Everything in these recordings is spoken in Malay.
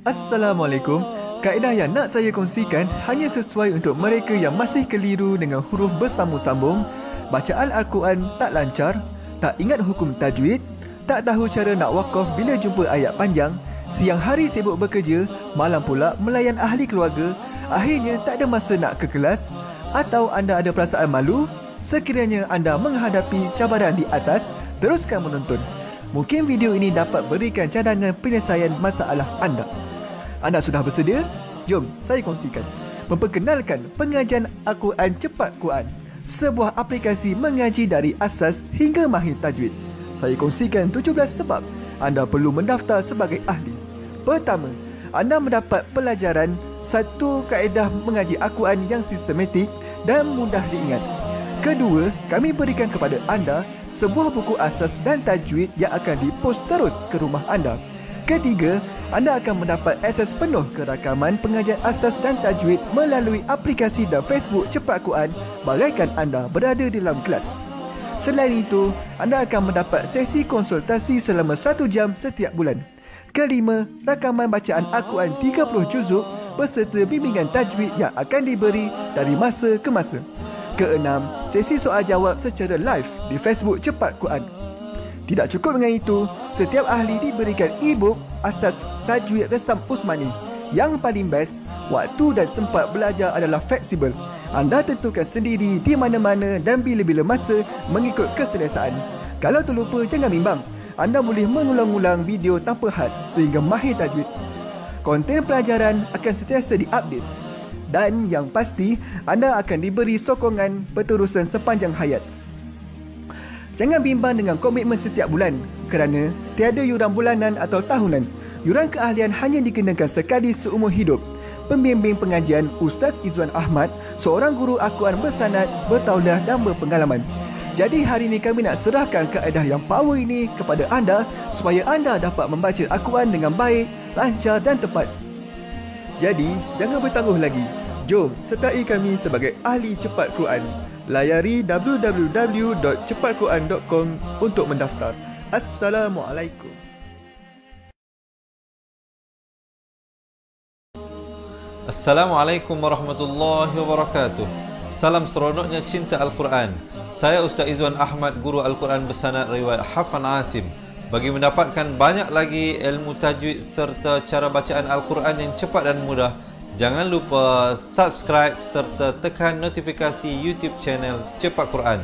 Assalamualaikum. Kaedah yang nak saya kongsikan hanya sesuai untuk mereka yang masih keliru dengan huruf bersambung-sambung, bacaan Al-Quran tak lancar, tak ingat hukum tajwid, tak tahu cara nak wakaf bila jumpa ayat panjang, siang hari sibuk bekerja, malam pula melayan ahli keluarga, akhirnya tak ada masa nak ke kelas, atau anda ada perasaan malu. Sekiranya anda menghadapi cabaran di atas, teruskan menonton. Mungkin video ini dapat berikan cadangan penyelesaian masalah anda. Anda sudah bersedia? Jom saya kongsikan. Memperkenalkan pengajian Al-Quran Cepat Quran, sebuah aplikasi mengaji dari asas hingga mahir tajwid. Saya kongsikan 17 sebab anda perlu mendaftar sebagai ahli. Pertama, anda mendapat pelajaran satu kaedah mengaji Al-Quran yang sistematik dan mudah diingat. Kedua, kami berikan kepada anda sebuah buku asas dan tajwid yang akan dipost terus ke rumah anda. Ketiga, anda akan mendapat akses penuh ke rakaman pengajian asas dan tajwid melalui aplikasi dan Facebook Cepat Quran bagaikan anda berada di dalam kelas. Selain itu, anda akan mendapat sesi konsultasi selama 1 jam setiap bulan. Kelima, rakaman bacaan Al-Quran 30 juzuk beserta bimbingan tajwid yang akan diberi dari masa ke masa. Keenam, sesi soal jawab secara live di Facebook Cepat Quran. Tidak cukup dengan itu, setiap ahli diberikan e-book asas tajwid resam Usmani. Yang paling best, waktu dan tempat belajar adalah fleksibel. Anda tentukan sendiri di mana-mana dan bila-bila masa mengikut keselesaan. Kalau terlupa, jangan bimbang. Anda boleh mengulang-ulang video tanpa had sehingga mahir tajwid. Konten pelajaran akan sentiasa diupdate. Dan yang pasti, anda akan diberi sokongan berterusan sepanjang hayat. Jangan bimbang dengan komitmen setiap bulan kerana tiada yuran bulanan atau tahunan. Yuran keahlian hanya dikenakan sekali seumur hidup. Pembimbing pengajian Ustaz Izwan Ahmad, seorang guru Al-Quran bersanad, bertauliah dan berpengalaman. Jadi hari ini kami nak serahkan kaedah yang power ini kepada anda supaya anda dapat membaca Al-Quran dengan baik, lancar dan tepat. Jadi, jangan bertangguh lagi. Jom sertai kami sebagai ahli Cepat Quran. Layari www.cepatquran.com untuk mendaftar. Assalamualaikum. Assalamualaikum warahmatullahi wabarakatuh. Salam seronoknya cinta Al-Quran. Saya Ustaz Izwan Ahmad, guru Al-Quran bersanad riwayat Hafan Asim. Bagi mendapatkan banyak lagi ilmu tajwid serta cara bacaan Al-Quran yang cepat dan mudah, jangan lupa subscribe serta tekan notifikasi YouTube channel Cepat Quran.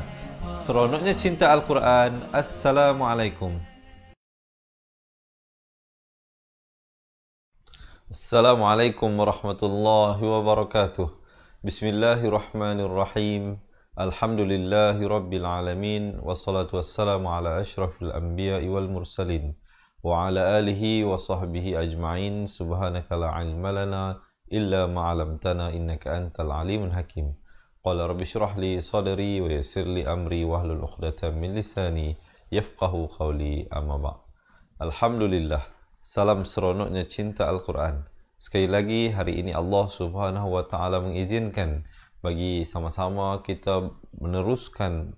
Seronoknya cinta Al-Quran. Assalamualaikum. Assalamualaikum warahmatullahi wabarakatuh. Bismillahirrahmanirrahim. Alhamdulillahi Rabbil Alamin. Wassalatu wassalamu ala ashrafil anbiya'i wal mursalin wa ala alihi wa sahbihi ajma'in. Subhanaka la ilma lana illa ma'alamtana innaka antal alimun hakim. Qala rabbi syrah li sadri wa yassir li amri wahlul uqdatan min lisani yafqahu qawli, amma ba'. Alhamdulillah. Salam seronoknya cinta Al-Quran. Sekali lagi hari ini Allah Subhanahu wa taala mengizinkan bagi sama-sama kita meneruskan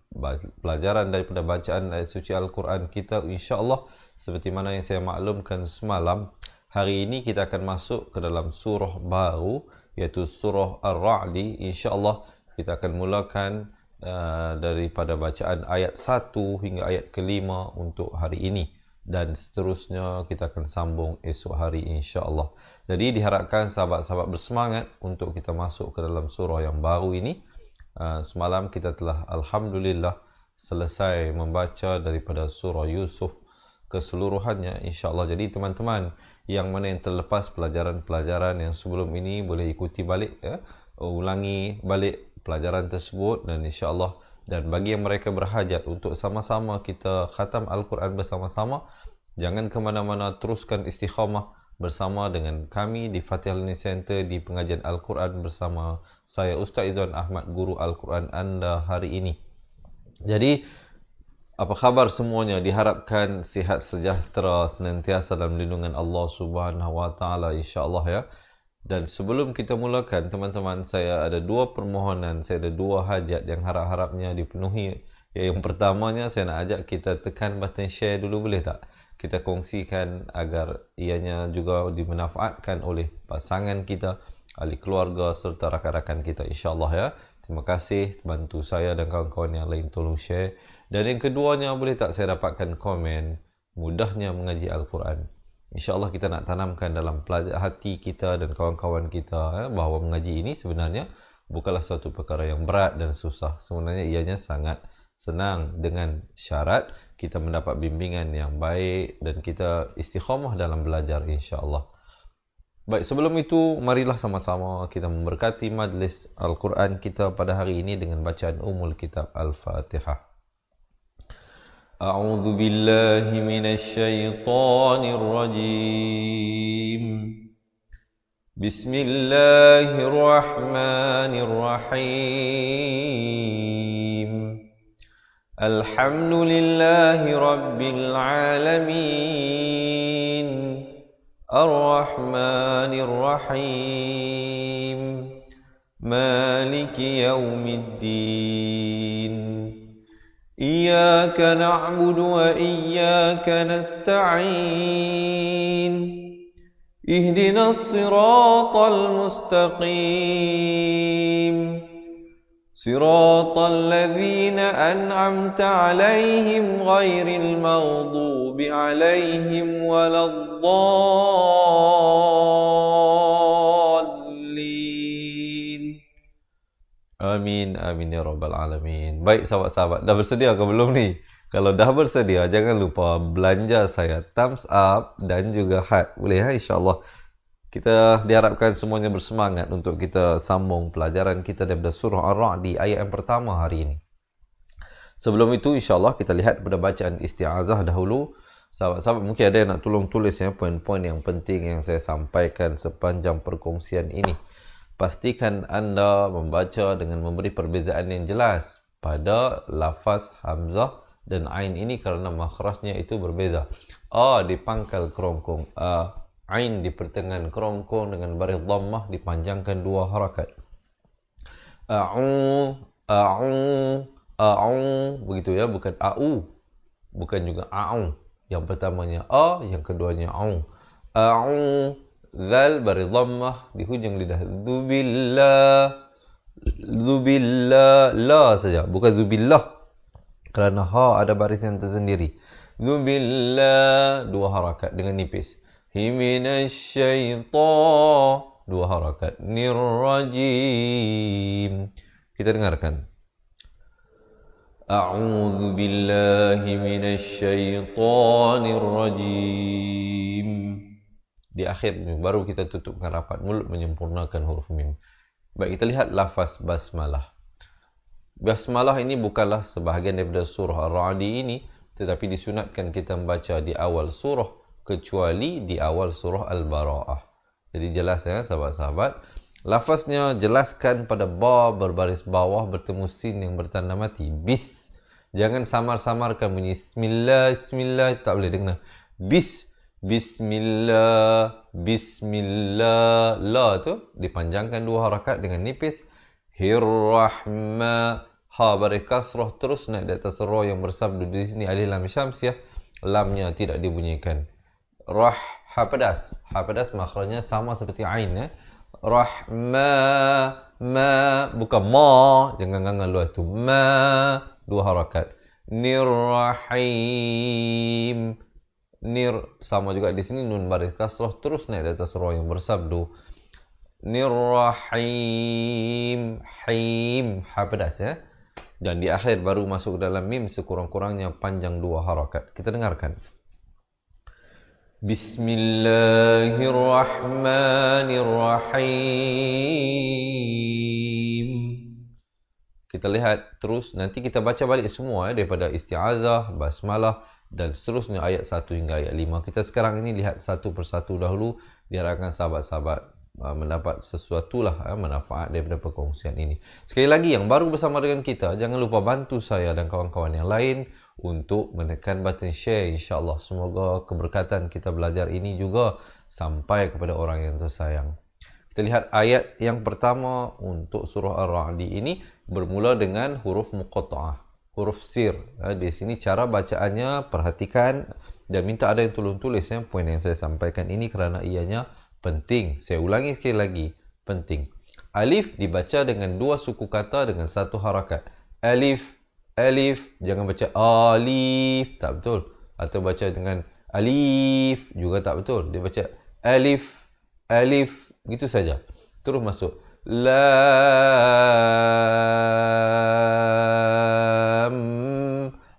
pelajaran daripada bacaan ayat suci Al-Quran kita, insya-Allah. Seperti mana yang saya maklumkan semalam, hari ini kita akan masuk ke dalam surah baru, iaitu surah Ar-Ra'di. Insya-Allah kita akan mulakan daripada bacaan ayat 1 hingga ayat ke-5 untuk hari ini, dan seterusnya kita akan sambung esok hari, insya-Allah. Jadi diharapkan sahabat-sahabat bersemangat untuk kita masuk ke dalam surah yang baru ini. Semalam kita telah alhamdulillah selesai membaca daripada surah Yusuf keseluruhannya, insya-Allah. Jadi teman-teman yang mana yang terlepas pelajaran-pelajaran yang sebelum ini boleh ikuti balik, ulangi balik pelajaran tersebut, dan insya-Allah. Dan bagi yang mereka berhajat untuk sama-sama kita khatam Al-Quran bersama-sama, jangan ke mana-mana, teruskan istiqamah bersama dengan kami di Fatihah Learning Center di pengajian Al-Quran bersama saya Ustaz Izwan Ahmad, guru Al-Quran anda hari ini. Jadi, apa khabar semuanya? Diharapkan sihat sejahtera, senantiasa dalam lindungan Allah Subhanahu wa taala, insya-Allah ya. Dan sebelum kita mulakan, teman-teman, saya ada dua permohonan, saya ada dua hajat yang harap-harapnya dipenuhi. Yang pertamanya, saya nak ajak kita tekan button share dulu, boleh tak? kita kongsikan agar ianya juga dimanfaatkan oleh pasangan kita, ahli keluarga serta rakan-rakan kita, insyaAllah ya. Terima kasih, bantu saya dan kawan-kawan yang lain tolong share. Dan yang keduanya, boleh tak saya dapatkan komen mudahnya mengaji Al-Quran. InsyaAllah kita nak tanamkan dalam hati kita dan kawan-kawan kita bahawa mengaji ini sebenarnya bukanlah suatu perkara yang berat dan susah. Sebenarnya ianya sangat senang dengan syarat kita mendapat bimbingan yang baik dan kita istiqamah dalam belajar, insyaAllah. Baik, sebelum itu marilah sama-sama kita memberkati majlis Al-Quran kita pada hari ini dengan bacaan Ummul Kitab Al-Fatihah. A'udzu billahi minasy syaithanir rajim. Bismillahirrahmanirrahim. Alhamdulillahi rabbil alamin. Ar-Rahmanir Rahim. Maliki yaumiddin. Iyyaka na'budu wa iyyaka nasta'in. Ihdinas siratal mustaqim. Siratal ladzina an'amta 'alaihim ghairil maghdubi 'alaihim waladdallin. Amin, amin ya rabbal alamin. Baik sahabat-sahabat, dah bersedia ke belum ni? Kalau dah bersedia, jangan lupa belanja saya thumbs up dan juga heart. Boleh ya, insyaAllah. Kita diharapkan semuanya bersemangat untuk kita sambung pelajaran kita daripada surah Ar-Ra'd di ayat yang pertama hari ini. Sebelum itu, insyaAllah kita lihat pada bacaan isti'azah dahulu. Sahabat-sahabat, mungkin ada yang nak tolong tulis ya, poin-poin yang penting yang saya sampaikan sepanjang perkongsian ini. Pastikan anda membaca dengan memberi perbezaan yang jelas pada lafaz Hamzah dan Ain ini kerana makhrajnya itu berbeza. A dipangkal kerongkong, A. Ain di pertengahan kerongkong dengan baris dhammah dipanjangkan 2 harakat. A'u, a'u, a'u, begitu ya, bukan a'u, bukan juga a'u. Yang pertamanya A, yang keduanya a'u. A'u, zal baris dhammah di hujung lidah. Zubillah, zubillah, la saja, bukan zubillah. Kerana ha ada baris yang tersendiri. Zubillah, 2 harakat dengan nipis. Himinasyaitan, 2 harakat. Nirrajim. Kita dengarkan. A'udzu billahi minasyaitanir rajim. Di akhir baru kita tutupkan rapat mulut menyempurnakan huruf mim. Baik, kita lihat lafaz basmalah. Basmalah ini bukanlah sebahagian daripada surah Ar-Ra'd ini, tetapi disunatkan kita membaca di awal surah kecuali di awal surah Al-Bara'ah. Jadi jelas ya sahabat-sahabat. Lafaznya jelaskan pada ba berbaris bawah bertemu sin yang bertanda mati. Bis. Jangan samar-samarkan bunyi bismillah, bismillah, tak boleh dengar. Bis, bismillah, bismillah. La tu dipanjangkan 2 harakat dengan nipis. Hirrahma, ha baris kasrah terus naik di atas ra yang bersabdu di sini alif lam syamsiah. Lamnya tidak dibunyikan. Rah, ha pedas. Ha pedas makhrajnya sama seperti ain ya. Rahma, ma, bukan ma, jangan gangan luas tu. Ma, 2 harakat. Nirrahim. Nir sama juga di sini nun baris kasrah terus naik di atas ra yang bersabdu. Nirrahim, haim, ha pedas ya. Dan di akhir baru masuk dalam mim sekurang-kurangnya panjang 2 harakat. Kita dengarkan. Bismillahirrahmanirrahim. Kita lihat terus, nanti kita baca balik semua daripada isti'azah, basmalah dan seterusnya ayat 1 hingga ayat 5. Kita sekarang ini lihat satu persatu dahulu, diharapkan sahabat-sahabat mendapat sesuatu lah manfaat daripada perkongsian ini. Sekali lagi, yang baru bersama dengan kita, jangan lupa bantu saya dan kawan-kawan yang lain untuk menekan button share, insyaAllah. Semoga keberkatan kita belajar ini juga sampai kepada orang yang tersayang. Kita lihat ayat yang pertama untuk surah Ar-Ra'd ini bermula dengan huruf muqatta'ah, huruf sir. Di sini cara bacaannya, perhatikan dan minta ada yang tolong tulis poin yang saya sampaikan ini kerana ianya penting. Saya ulangi sekali lagi, penting. Alif dibaca dengan dua suku kata dengan satu harakat. Alif, alif, jangan baca alif, tak betul. Atau baca dengan alif juga tak betul. Dia baca alif, alif, gitu saja. Terus masuk lam.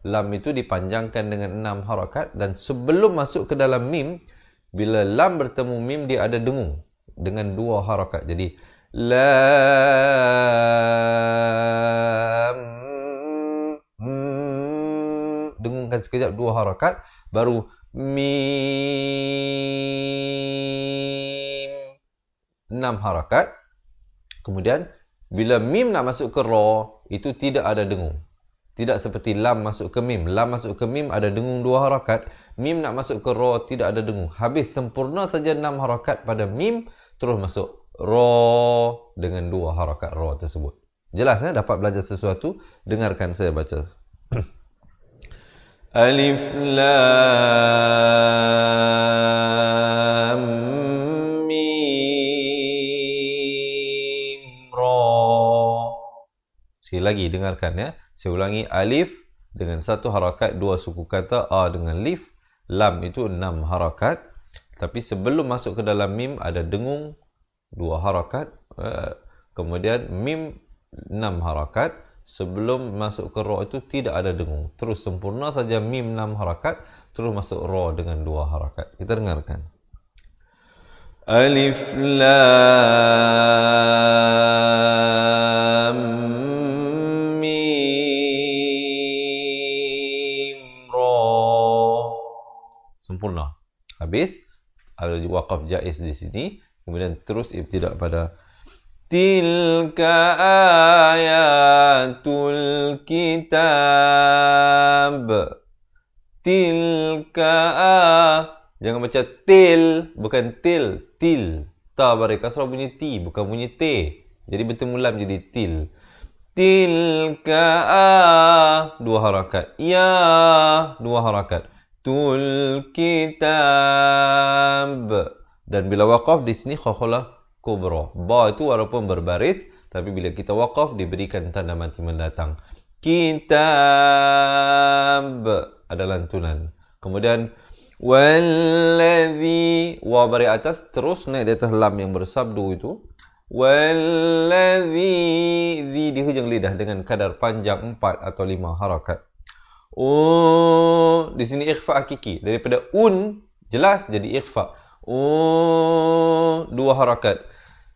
Lam itu dipanjangkan dengan 6 harakat, dan sebelum masuk ke dalam mim, bila lam bertemu mim, dia ada dengung dengan 2 harakat. Jadi lam, dengungkan sekejap 2 harakat, baru mim, 6 harakat. Kemudian bila mim nak masuk ke ra, itu tidak ada dengung. Tidak seperti lam masuk ke mim. Lam masuk ke mim ada dengung 2 harakat. Mim nak masuk ke ra tidak ada dengung. Habis sempurna saja 6 harakat pada mim, terus masuk ra dengan 2 harakat ra tersebut. Jelas dapat belajar sesuatu? Dengarkan saya baca. Alif lam mim ra. Sekali lagi dengarkan ya. Saya ulangi, alif dengan 1 harakat 2 suku kata, a dengan lif, lam itu 6 harakat. Tapi sebelum masuk ke dalam mim ada dengung 2 harakat, kemudian mim 6 harakat. Sebelum masuk ke ra itu tidak ada dengung. Terus sempurna saja mim 6 harakat, terus masuk ra dengan 2 harakat. Kita dengarkan. Alif lam sempurna. Habis ada waqaf jaiz di sini, kemudian terus ibtidak pada tilka ayatul kitab. Tilka, jangan baca til, bukan til, til. Ta bari kasrah bunyi ti, bukan bunyi t. Jadi bertemu lam jadi til. Tilka 2 harakat. Ya 2 harakat. Tul kitab. Dan bila waqaf di sini khakhalah kubra. Ba itu walaupun berbaris, tapi bila kita waqaf diberikan tanda mati mendatang. Kitab ada lantunan. Kemudian wallazi, wa bari atas terus naik di atas lam yang bersabdu itu. Wallazi, zi di hujung lidah dengan kadar panjang 4 atau 5 harakat. Di sini ikhfa hakiki. Daripada jelas jadi ikhfa. 2 harakat.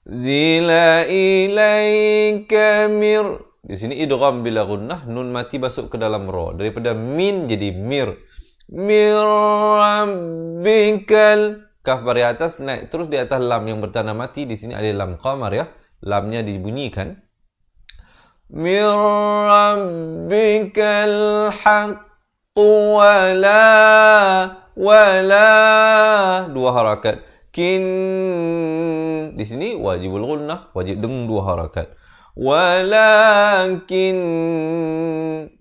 Zila ilaika mir. Di sini idgham bila gunnah, nun mati masuk ke dalam ra. Daripada min jadi mir. Mir rabbikal. Kaf bari atas naik terus di atas lam yang bertanda mati. Di sini ada lam qamar ya. Lamnya dibunyikan. Mir rabbikal haqqu wala 2 harakat. Kin di sini wajibul gunnah, wajib dengung 2 harakat. Walakin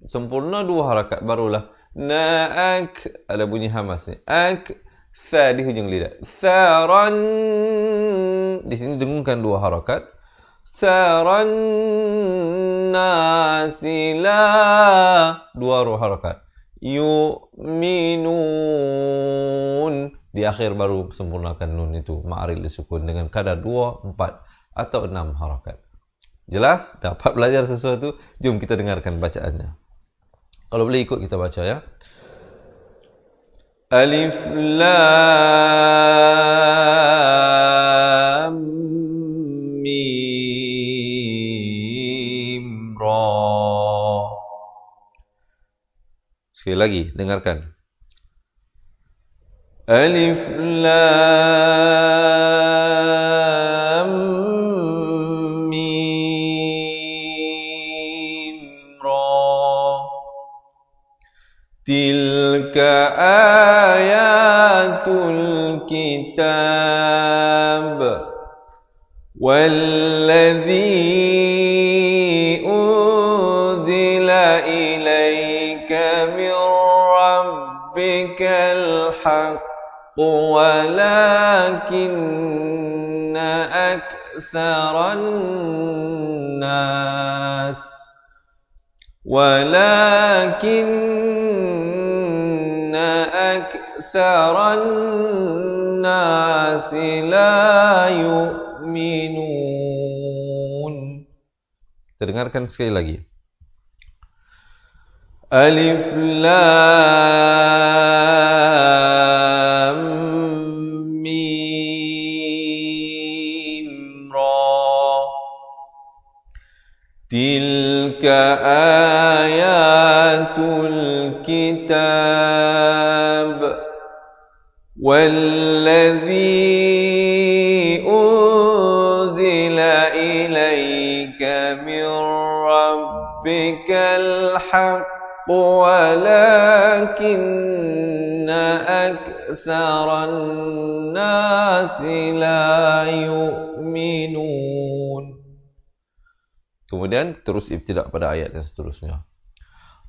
sempurna 2 harakat barulah naak, ada bunyi hamas ni. Ak sa di hujung lidah. Saran di sini dengungkan 2 harakat. Saran nasila 2 harakat. Yu'minun di akhir baru sempurnakan nun itu ma'ril disukun dengan kadar 2, 4 atau 6 harakat. Jelas? Dapat belajar sesuatu? Jom kita dengarkan bacaannya. Kalau boleh ikut kita baca ya. Alif lam mim ra. Sekali lagi dengarkan. Alif lam mim ra. Tilka ayatul kitab walladzi unzila ilaika min rabbikal الحق ولكن أكثر الناس لا يؤمنون. Kita dengarkan sekali lagi. Alif Lam Mim Ra. Tilka ayatul kitab والذي أنزل إليك من ربك الحق ولكن أكثر الناس لا يؤمنون. Kemudian terus ibtidak pada ayat yang seterusnya.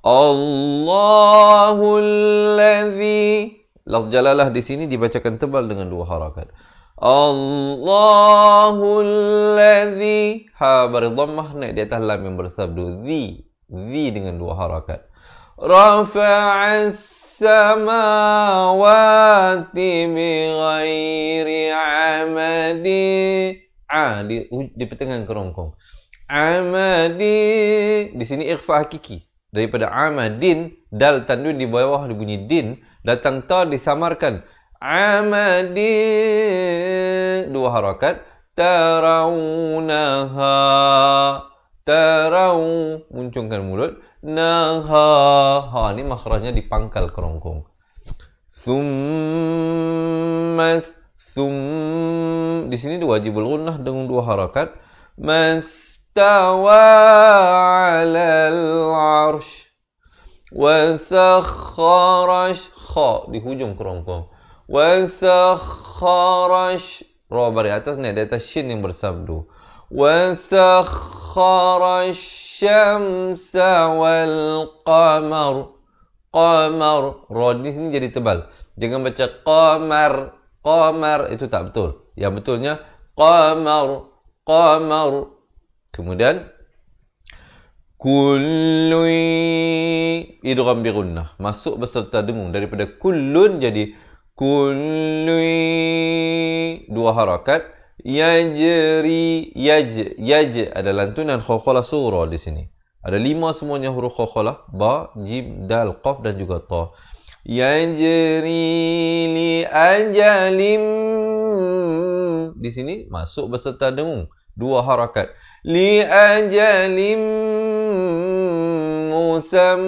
Allahul ladzi. Lafz jalalah di sini dibacakan tebal dengan 2 harakat. Allahul ladzi. Ha bari dhammah naik di atas lam yang bersabdu zi. Zi dengan 2 harakat. Rafa'as samawati bighairi amadi. Di pertengahan kerongkong. Amadi. Di sini ikhfa hakiki. Daripada amadin, dal tanwin di bawah dibunyi din, datang ta disamarkan. Amadi 2 harakat. Tarawunaha. Taraw muncungkan mulut. Naha. Ha ni makhrajnya dipangkal kerongkong. Summas. Di sini wajibul gunnah dengan 2 harakat. Mastawa 'alal 'arsy wa sakhkharash. Kha di hujung kerongkong. Wa sakhkharash. Ra bari atas ni di atas shin yang bersabdu. Wa sakhkharash syamsa wal qamar. Qamar. Ra di sini jadi tebal. Jangan baca qamar. Qamar itu tak betul. Yang betulnya qamar. Qamar. Kemudian kullu idgham bi gunnah, masuk beserta dengung daripada kullun jadi kullu 2 harakat. Yajri. Yaj ada lantunan khalqalah surah di sini. Ada 5 semuanya huruf khalqalah, ba, jim, dal, qaf dan juga ta. Yajri li ajalim. Di sini masuk beserta dengung 2 harakat. Li ajalim musamma.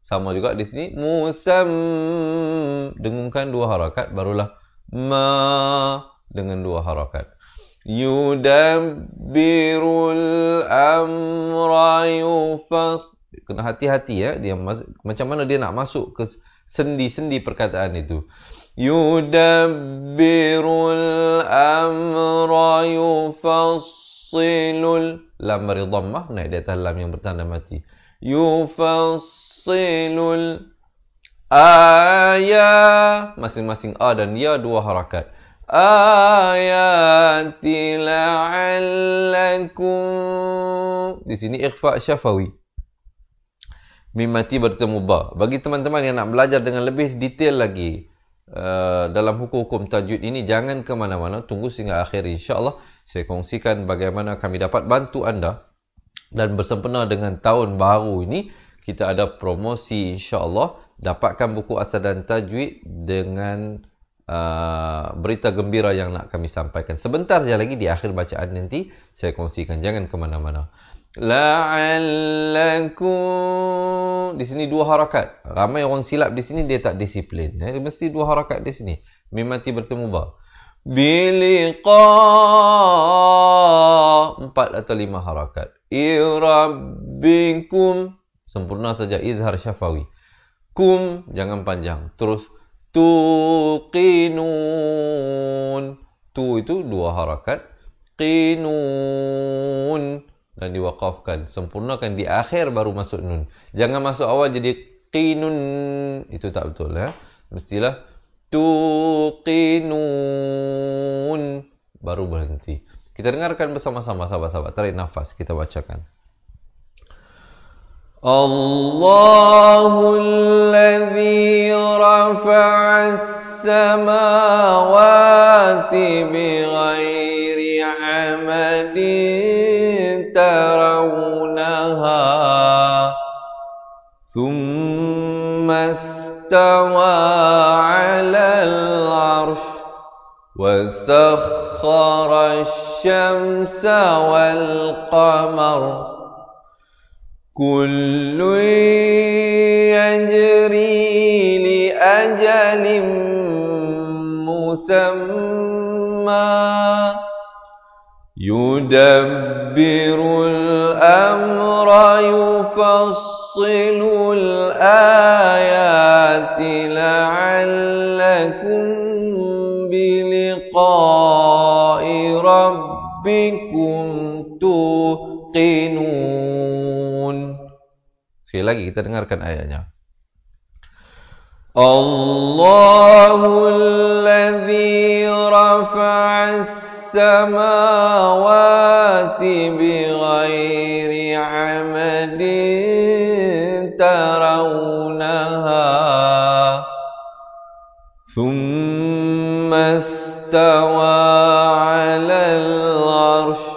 Sama juga di sini musam. Dengungkan 2 harakat barulah ma dengan 2 harakat. Yudabbirul amra yufas. Kena hati-hati ya, dia macam mana dia nak masuk ke sendi-sendi perkataan itu. Yudabbirul amra yufassilul. Lam bari dhammah naik di atas lam yang bertanda mati. Yufassilul ayat. Masing-masing a dan ya 2 harakat. Ayati la'allakum. Di sini ikhfa syafawi. Mim mati bertemu ba. Bagi teman-teman yang nak belajar dengan lebih detail lagi dalam hukum-hukum tajwid ini, jangan ke mana-mana, tunggu sehingga akhir. InsyaAllah saya kongsikan bagaimana kami dapat bantu anda. Dan bersempena dengan tahun baru ini, kita ada promosi insyaAllah. Dapatkan buku asal dan tajwid dengan berita gembira yang nak kami sampaikan. Sebentar je lagi di akhir bacaan nanti saya kongsikan. Jangan ke mana-mana. La'allakum. Di sini 2 harakat. Ramai orang silap di sini, dia tak disiplin. Mesti 2 harakat di sini. Mim mati bertemu ba. Biliqa. 4 atau 5 harakat. Irabbikum. Sempurna saja izhar syafawi. Kum jangan panjang. Terus tuqinun. Tu itu 2 harakat. Qinun. Dan diwaqafkan. Sempurnakan di akhir baru masuk nun. Jangan masuk awal jadi tuqinun. Itu tak betul ya. Mestilah tuqinun. Baru berhenti. Kita dengarkan bersama-sama sahabat-sahabat. Tarik nafas, kita bacakan. Allahul ladzi rafa'as samawati bighairi amadin tarawnaha thumma istawa 'alal 'arsy wa sakhkhara asy-syamsa wal qamara kullu yajri li ajalin musamma yudabbirul amra yufassilul ayati la'allakum biliqa'i rabbikum tuqinun. Sekali lagi kita dengarkan ayatnya. Allahul ladzi rafa'as samawati bighairi amadin tarawnaha thumma istawa 'alal 'arsy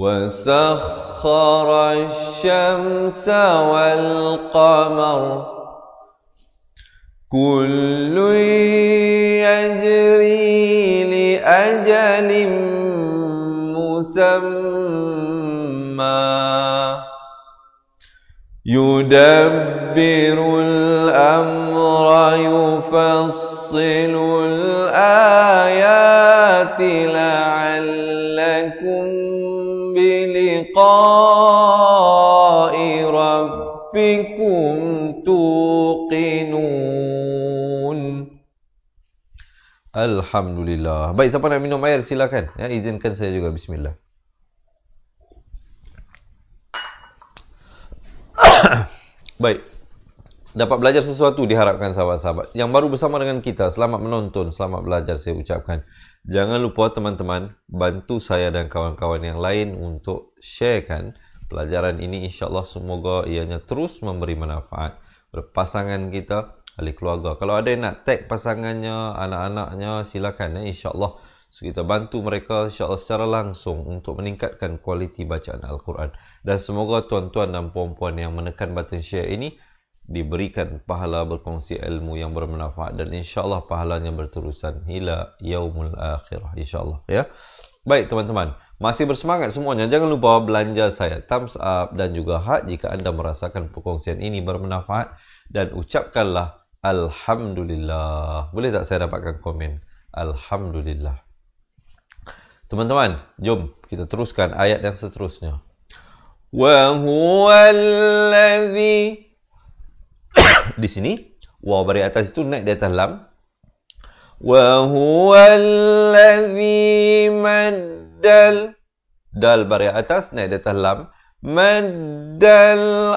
wa sakhkhara asy-syamsa wal qamara kullu yajri li ajalin musamma yudabbirul amra yufassilul ayati la'allakum biliqa'i rabbikum tuqinun. Alhamdulillah. Baik, siapa nak minum air silakan. Ya, izinkan saya juga. Bismillah. Baik. Dapat belajar sesuatu diharapkan sahabat-sahabat. Yang baru bersama dengan kita, selamat menonton, selamat belajar saya ucapkan. Jangan lupa teman-teman, bantu saya dan kawan-kawan yang lain untuk sharekan pelajaran ini. InsyaAllah semoga ianya terus memberi manfaat kepada pasangan kita, ahli keluarga. Kalau ada yang nak tag pasangannya, anak-anaknya, silakan ya. InsyaAllah kita bantu mereka insyaAllah secara langsung untuk meningkatkan kualiti bacaan Al-Quran. Dan semoga tuan-tuan dan puan-puan yang menekan button share ini diberikan pahala berkongsi ilmu yang bermanfaat dan insyaAllah pahalanya berterusan hingga yaumul akhirah insyaAllah ya. Baik teman-teman, masih bersemangat semuanya. Jangan lupa belanja saya thumbs up dan juga heart jika anda merasakan perkongsian ini bermanfaat, dan ucapkanlah Alhamdulillah. Boleh tak saya dapatkan komen Alhamdulillah. Teman-teman, jom kita teruskan ayat yang seterusnya. Wa huwallazi. Di sini waw baris atas itu naik di atas lam. Wa huwallazi maddal, dal baris atas naik di atas lam. Maddal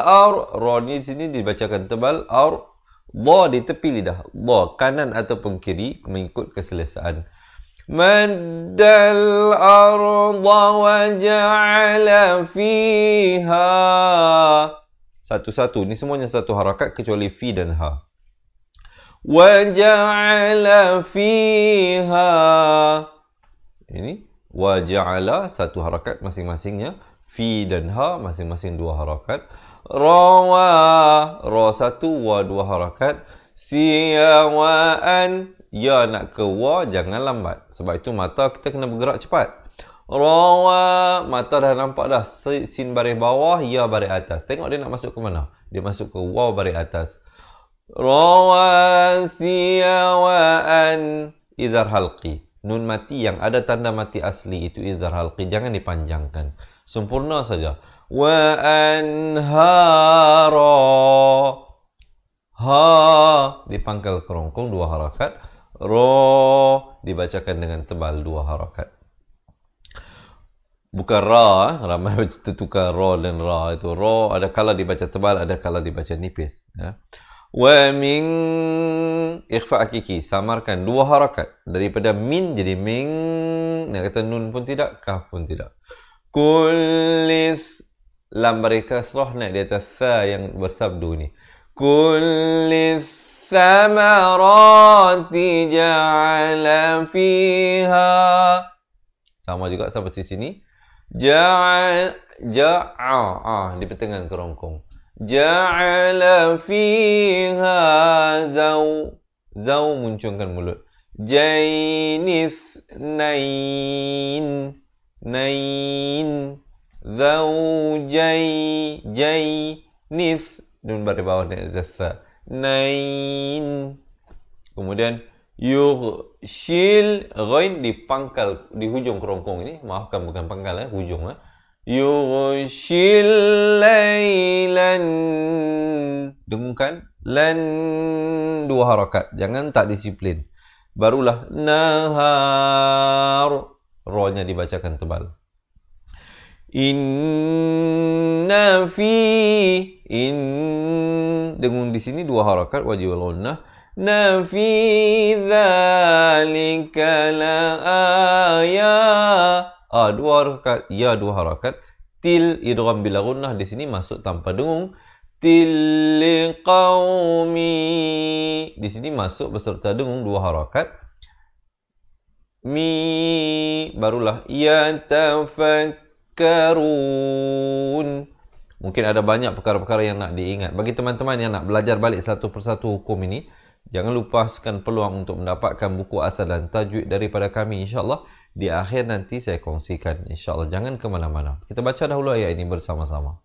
ra ni sini dibacakan tebal, dha di tepi lidah, dha kanan ataupun kiri mengikut keselesaan. Maddal arda wa ja'ala fiha, satu-satu. Ni semuanya satu harakat kecuali fi dan ha. Wa ja'ala fiha. Ini wa ja'ala satu harakat masing-masingnya. Fi dan ha masing-masing dua harakat. Ra satu, wa dua harakat. Siyawaan, ya nak ke wa jangan lambat. Sebab itu mata kita kena bergerak cepat. Rawa, mata dah nampak dah sin baris bawah, ya baris atas. Tengok dia nak masuk ke mana? Dia masuk ke waw baris atas. Rawa siyawaan izhar halqi. Nun mati yang ada tanda mati asli itu izhar halqi, jangan dipanjangkan. Sempurna saja. Wa anhara. Ha dipangkal kerongkong dua harakat. Ra dibacakan dengan tebal dua harakat. Bukan ra, ramai tertukar ra dan ra. Itu ra ada kala dibaca tebal, ada kala dibaca nipis. Ya. Wa min ikhfa hakiki, samarkan dua harakat daripada min jadi min. Nak kata nun pun tidak, kaf pun tidak. Kullis, lam mereka kasrah naik di atas sa yang bersabdu ni. Kullis samarati ja'ala fiha. Sama juga seperti sini. Ja'a di pertengahan kerongkong. Ja'ala fiha zau muncungkan mulut. Jainis nain zaujanis nun bar di bawah ni zasa nain. Kemudian yughshil ghain di pangkal di hujung kerongkong ini, maafkan bukan pangkal hujung yughshil lailan, dengungkan lan dua harakat, jangan tak disiplin. Barulah nahar, ra-nya dibacakan tebal. Inna fi, dengung di sini dua harakat wajib al-gunnah. Na fi dzalika la ayat. Dua harakat, ya dua harakat. Til idgham bila gunnah di sini masuk tanpa dengung. Til liqaumi, di sini masuk beserta dengung dua harakat. Mi, barulah yatafakkarun. Mungkin ada banyak perkara-perkara yang nak diingat. Bagi teman-teman yang nak belajar balik satu persatu hukum ini, jangan lupaskan peluang untuk mendapatkan buku asal dan tajwid daripada kami, insyaAllah. Di akhir nanti saya kongsikan, insyaAllah. Jangan ke mana-mana. Kita baca dahulu ayat ini bersama-sama.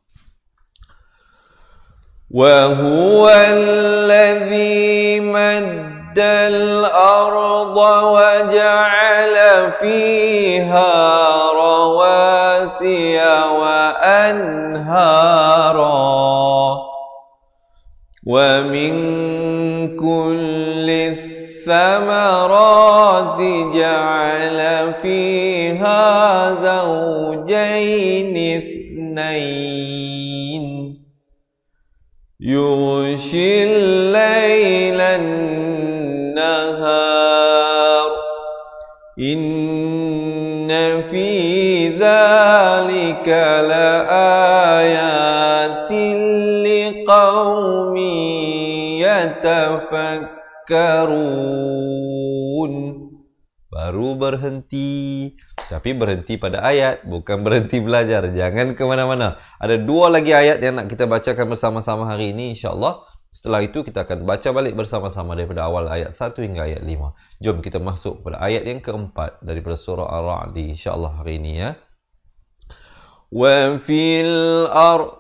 وَهُوَ الَّذِي مَدَّ الْأَرْضَ وَجَعَلَ فِيهَا رَوَاسِيَ وَأَنْهَارًا وَمِنْ كُلِّ الثَّمَرَاتِ جَعَلَ فِيهَا زَوْجَيْنِ اثْنَيْنِ يُغْشِي اللَّيْلَ النَّهَارَ إِنَّ فِي ذَلِكَ لَآيَاتٍ لِقَوْمٍ يَتَفَكَّرُونَ. Baru berhenti. Tapi berhenti pada ayat, bukan berhenti belajar. Jangan ke mana-mana. Ada dua lagi ayat yang nak kita bacakan bersama-sama hari ini, insyaAllah. Setelah itu kita akan baca balik bersama-sama daripada awal ayat 1 hingga ayat 5. Jom kita masuk pada ayat yang keempat daripada surah Ar-Ra'd, insyaAllah hari ini ya. Wa fil ar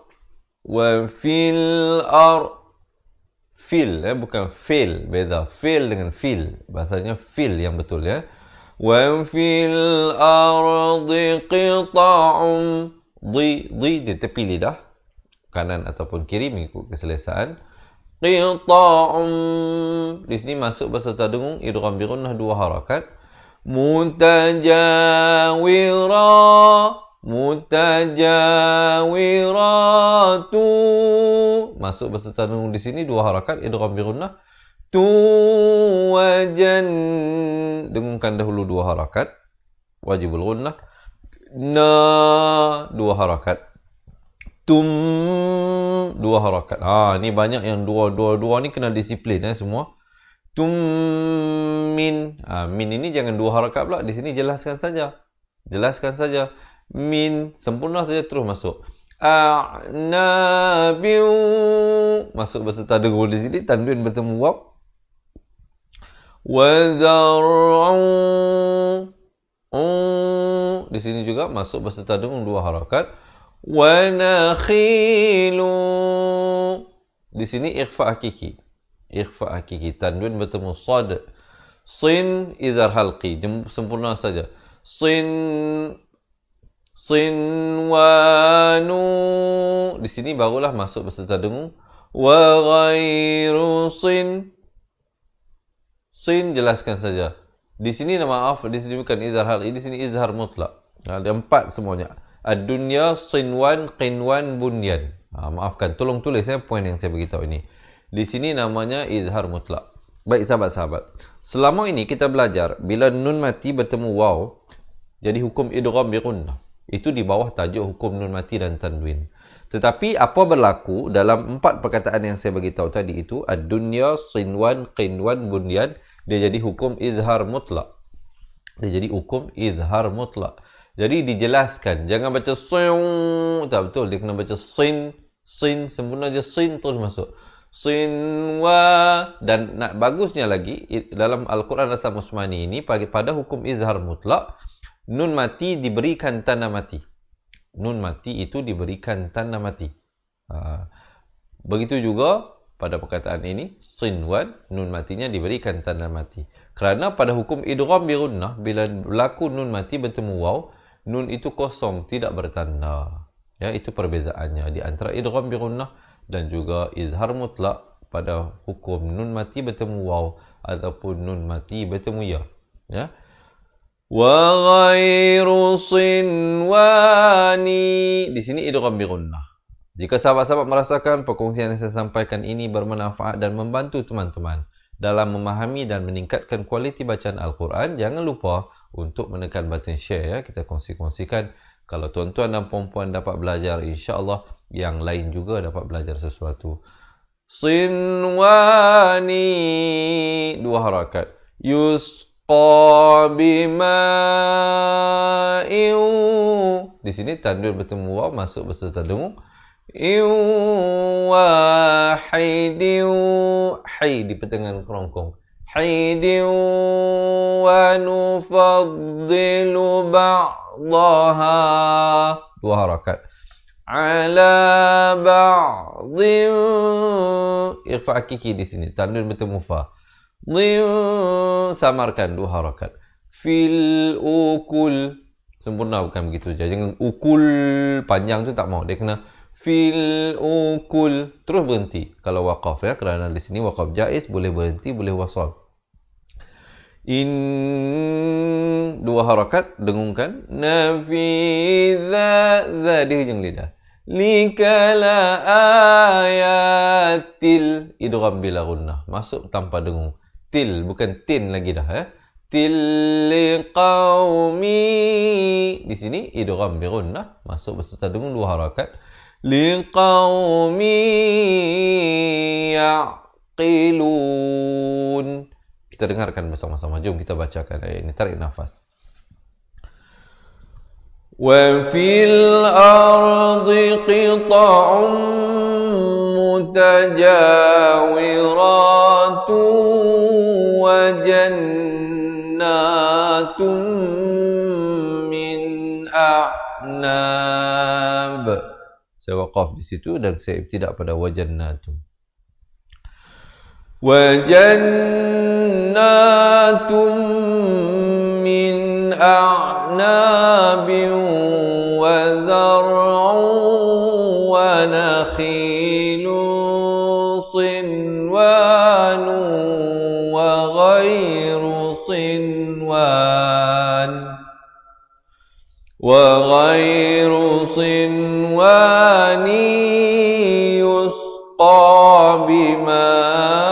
fil, bukan fil, beza fil dengan fil. Bahasanya fil yang betul ya. Wa fil ardi qita'un, di di tepi lidah kanan ataupun kiri mengikut keselesaan. Qita'un, di sini masuk beserta dengung idgham bi gunnah dua harakat. Mutajawiratu, masuk beserta dengung di sini dua harakat idgham bi gunnah. Tu wajan, dengungkan dahulu dua harakat wajibul gunnah. Na, dua harakat. Tum, dua harakat. Ni banyak yang dua ni kena disiplin semua. Tum min. Min ini jangan dua harakat pula. Di sini jelaskan saja. Min, sempurna saja terus masuk. A'nabiu, masuk beserta dengung di sini tanwin bertemu waw. Wazar'u, di sini juga masuk beserta dengung dua harakat. Wa nakhilu, di sini ikhfa hakiki. Tanwin bertemu sad. Sin izhar halqi, sempurna saja. Sinwanu, di sini barulah masuk beserta dengung. Wa ghairu sin, jelaskan saja. Di sini maaf, di sini bukan izhar halqi, di sini izhar mutlak. Ada 4 semuanya. Ad-dunya, sinwan, qinwan, bunyan. Maafkan, tolong tulis poin yang saya beritahu ini. Di sini namanya izhar mutlak. Baik sahabat-sahabat, selama ini kita belajar bila nun mati bertemu waw, jadi hukum idgham bi gunnah. Itu di bawah tajuk hukum nun mati dan tanwin. Tetapi apa berlaku dalam 4 perkataan yang saya beritahu tadi itu, ad-dunya, sinwan, qinwan, bunyan, dia jadi hukum izhar mutlak. Dia jadi hukum izhar mutlak. Jadi dijelaskan, jangan baca sin, tak betul, dia kena baca sin, sempurna je sin terus masuk. Sinwa, dan bagusnya lagi dalam Al-Quran Rasam Usmani ini pada hukum izhar mutlak, nun mati diberikan tanda mati. Nun mati itu diberikan tanda mati. Begitu juga pada perkataan ini, sinwan, nun matinya diberikan tanda mati. Kerana pada hukum idgham bi gunnah, bila berlaku nun mati bertemu waw, nun itu kosong, tidak bertanda. Ya, itu perbezaannya di antara idgham bi gunnah dan juga izhar mutlak pada hukum nun mati bertemu waw ataupun nun mati bertemu ya. Ya. Wa ghairu sinwani. Di sini idgham bi gunnah. Jika sahabat-sahabat merasakan perkongsian yang saya sampaikan ini bermanfaat dan membantu teman-teman dalam memahami dan meningkatkan kualiti bacaan Al-Quran, jangan lupa untuk menekan button share. Ya. Kita kongsi-kongsikan. Kalau tuan-tuan dan puan-puan dapat belajar, insya-Allah yang lain juga dapat belajar sesuatu. Sinwani, 2 harakat. Yusqa bima'in. Di sini tanwin bertemu waw masuk beserta dengung. Wahidin, hai di pertengahan kerongkong. Haidin wa nufaddilu ba'daha, 2 harakat. Ala ba'dhin, irfa hakiki di sini, tanwin bertemu fa. Samarkan 2 harakat. Fil ukul, sempurna bukan begitu saja. Jangan ukul panjang tu tak mau, dia kena fil ukul, terus berhenti kalau waqaf, ya, kerana di sini waqaf jaiz, boleh berhenti, boleh wasal. 2 harakat, dengungkan. Nafiza, za di hujung lidah. Likala ayatil, idgham bila gunnah, masuk tanpa dengung. Til, bukan tin lagi dah, ya. Til liqaumi, di sini idgham bi gunnah, masuk beserta dengung 2 harakat. Liqaumi yaqilun. Kita dengarkan bersama-sama. Jom kita bacakan ayat ini. Tarik nafas. Wa fil ardi qita'un mutajawiratun wa jannatun min a'nab. Saya waqaf di situ dan saya ibtidak pada wa jannatun. وَجَنَّاتٌ مِّنْ أَعْنَابٍ وَزَرْعٌ وَنَخِيلٌ صِنْوَانٌ وَغَيْرُ صِنْوَانٍ يُسْقَى بِمَاءٍ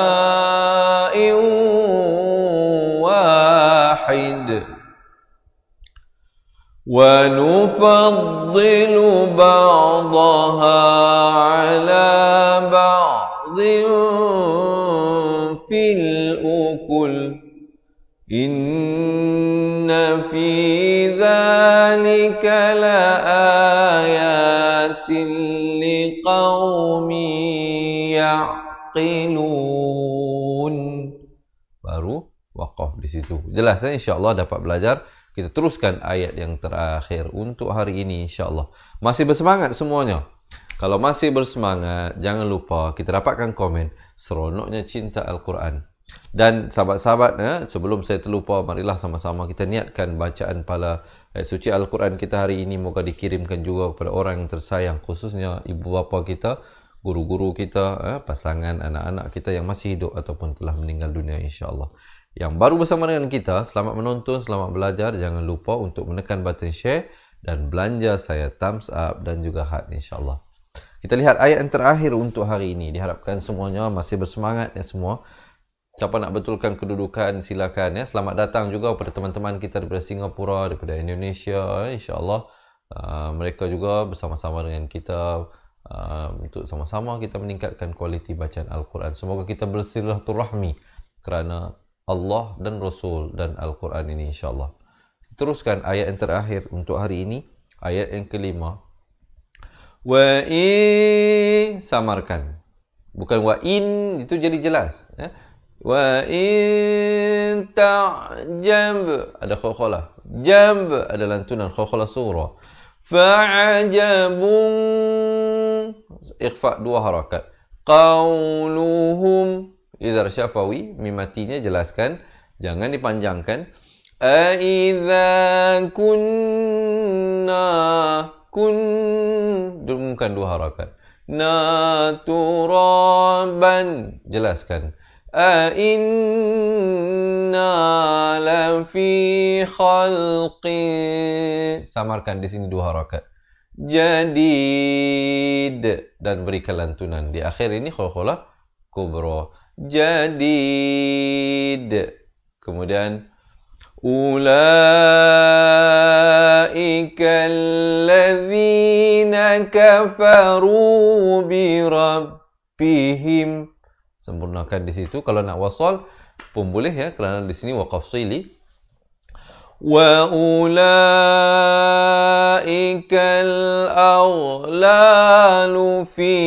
واحد ونفضل بعضها على بعض في الأكل إن في ذلك لآيات لقوم يعقلون. Baru waqaf di situ. Jelas, insya-Allah dapat belajar. Kita teruskan ayat yang terakhir untuk hari ini, insya-Allah. Masih bersemangat semuanya? Kalau masih bersemangat, jangan lupa kita dapatkan komen seronoknya cinta Al-Quran. Dan sahabat-sahabat, sebelum saya terlupa, marilah sama-sama kita niatkan bacaan pada ayat suci Al-Quran kita hari ini. Moga dikirimkan juga kepada orang yang tersayang, khususnya ibu bapa kita, guru-guru kita, pasangan, anak-anak kita yang masih hidup ataupun telah meninggal dunia, insya-Allah. Yang baru bersama dengan kita, selamat menonton, selamat belajar. Jangan lupa untuk menekan button share dan belanja saya thumbs up dan juga heart insyaAllah. Kita lihat ayat yang terakhir untuk hari ini. Diharapkan semuanya masih bersemangat ya semua. Siapa nak betulkan kedudukan silakan ya. Selamat datang juga kepada teman-teman kita daripada Singapura, daripada Indonesia insyaAllah. Mereka juga bersama-sama dengan kita untuk sama-sama kita meningkatkan kualiti bacaan Al-Quran. Semoga kita bersilaturahmi kerana Allah dan Rasul dan Al-Quran ini insyaAllah. Teruskan ayat yang terakhir untuk hari ini. Ayat yang kelima. Wa in, samarkan. Bukan wa in, itu jadi jelas. Ya? Wa in ta'jab, ada khawkhalah. Jab, ada lantunan khawkhalah surah. Fa'ajabun, ikhfa' 2 harakat. Qawluhum, idhar syafawi, mimatinya jelaskan. Jangan dipanjangkan. Aidha kunna, bukan 2 harakat. Naturaban, jelaskan. Inna lafi khalqi, samarkan di sini 2 harakat. Jadid, dan berikan lantunan. Di akhir ini khulkhulah kubra. Jadid. Kemudian ulaika allazina kafaru bi rabbihim. Sempurnakan di situ. Kalau nak wasal pun boleh ya, kerana di sini waqaf sili. Wa ulaikal aghlalu fi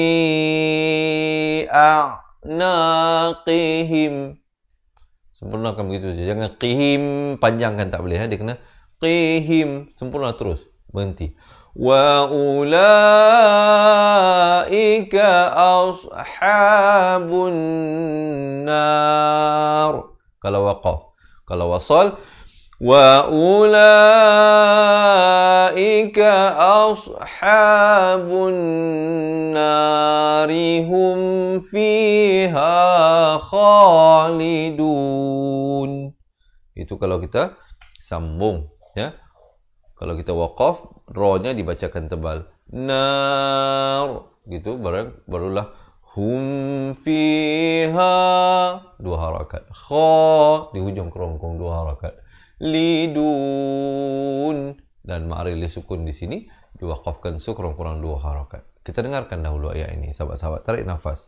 a'naqihim. Sempurnakan begitu saja. Jangan qihim, panjangkan tak boleh. Dia kena qihim. Sempurna terus. Berhenti. Wa ulaika ashabun nar. Kalau waqaf. Kalau wasal. Wa ulaika ashabun nari hum fiha khalidun. Itu kalau kita sambung ya. Kalau kita waqaf, ra-nya dibacakan tebal. Nar, gitu barulah hum fiha 2 harakat. Kha di hujung kerongkong 2 harakat. Lidun, dan ma'ril sukun di sini diwaqafkan sukun kurang 2 harakat. Kita dengarkan dahulu ayat ini, sahabat-sahabat. Tarik nafas.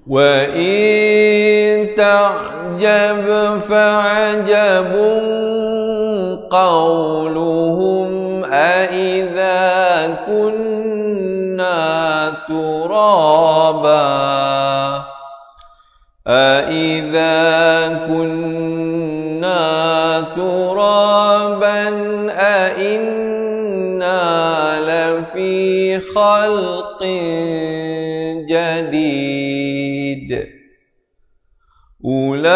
Wa in ta'jab fa'ajabun qawluhum a'idha kunna turaba a'idha kunna turaban a'inna lafi khalqin jadid. Ulaika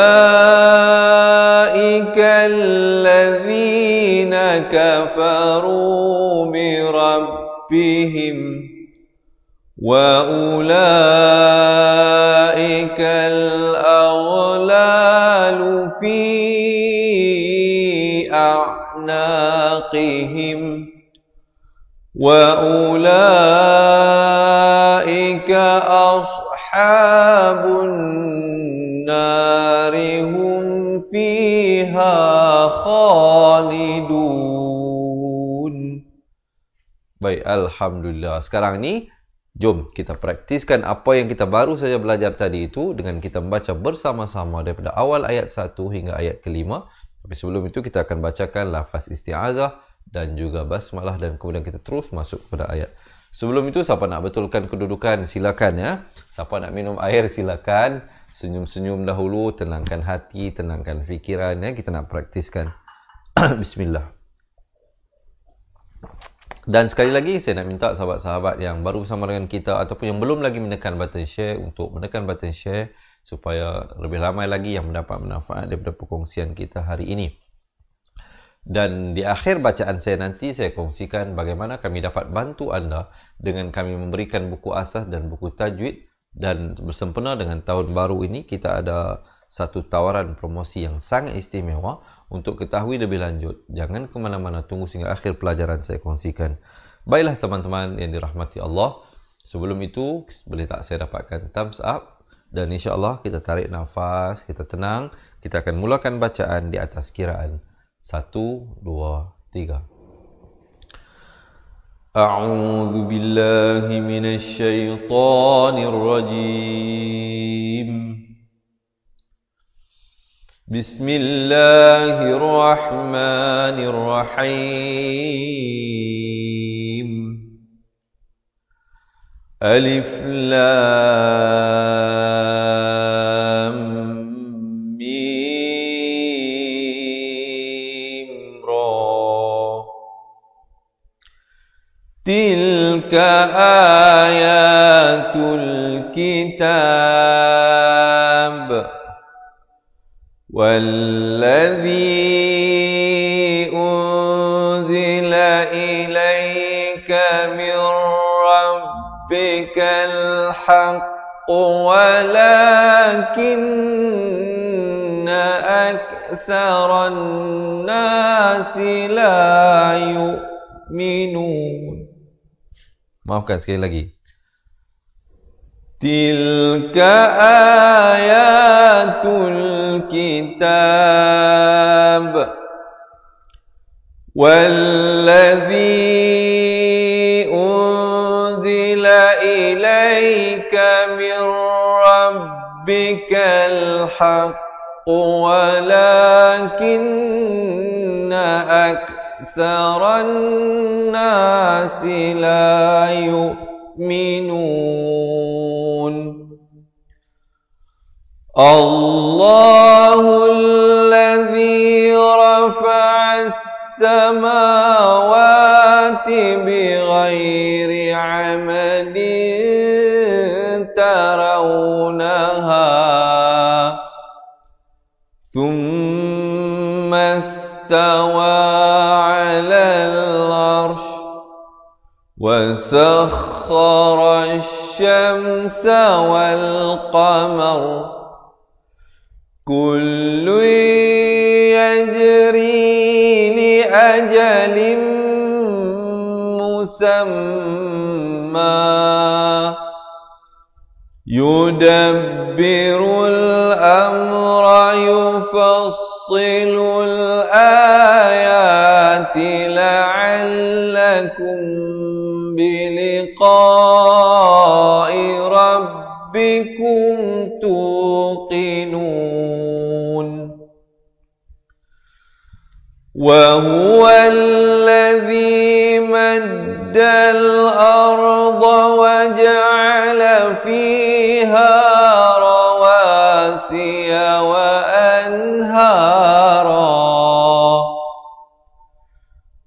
allazina kafaru bi rabbihim wa ulaika al-aghlalu fi a'naqihim wa ulaika ashabun nari hum fiha khalidun. Baik, alhamdulillah. Sekarang ni jom kita praktiskan apa yang kita baru saja belajar tadi itu dengan kita membaca bersama-sama daripada awal ayat 1 hingga ayat ke-5. Tapi sebelum itu kita akan bacakan lafaz isti'azah dan juga basmalah dan kemudian kita terus masuk kepada ayat. Sebelum itu, siapa nak betulkan kedudukan silakan ya. Siapa nak minum air silakan. Senyum-senyum dahulu, tenangkan hati, tenangkan fikiran ya. Kita nak praktiskan. Bismillah. Dan sekali lagi saya nak minta sahabat-sahabat yang baru bersama dengan kita ataupun yang belum lagi menekan button share untuk menekan button share supaya lebih ramai lagi yang mendapat manfaat daripada perkongsian kita hari ini. Dan di akhir bacaan saya nanti saya kongsikan bagaimana kami dapat bantu anda dengan kami memberikan buku asas dan buku tajwid. Dan bersempena dengan tahun baru ini kita ada satu tawaran promosi yang sangat istimewa untuk ketahui lebih lanjut. Jangan ke mana-mana, tunggu sehingga akhir pelajaran saya kongsikan. Baiklah teman-teman yang dirahmati Allah. Sebelum itu, boleh tak saya dapatkan thumbs up? Dan insyaAllah kita tarik nafas, kita tenang. Kita akan mulakan bacaan di atas kiraan. 1, 2, 3. A'udzu billahi minasy syaithanir rajim. Bismillahirrahmanirrahim. Alif Lam Mim Ra. Tilka ayatul kitab walladzi unzila ilaika min rabbikal haqq walakinna aktsaran nasi la yu'minun. Maafkan sekali lagi. Tilka ayatul kitab walladzi unzila ilaika min rabbikal haqq walakinna aktsaran nasi la yu'minun. Allahul ladzi rafa'a as-samawati bighairi 'amadin tarawnaha thumma istawa 'alal 'arsy wa sakhkhara asy-syamsa wal qamara kullu yajri li ajalin musamma yudabbirul amra yufassilul ayati la'allakum biliqa'i rabbikum tuqinun. وهو الذي مد الأرض وجعل فيها رواسي وأنهارا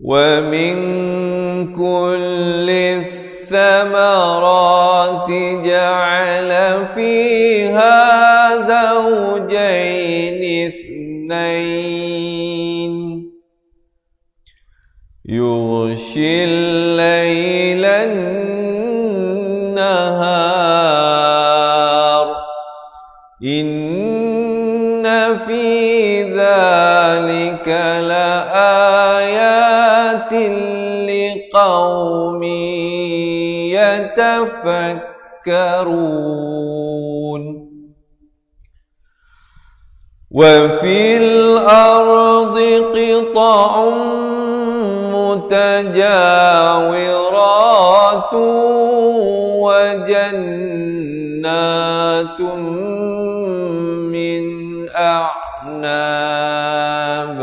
ومن كل الثمرات جعل فيها زوجين اثنين يغشي الليل النهار إن في ذلك لآيات لقوم يتفكرون. وفي الأرض قطع متجاورات وجنات من أعناب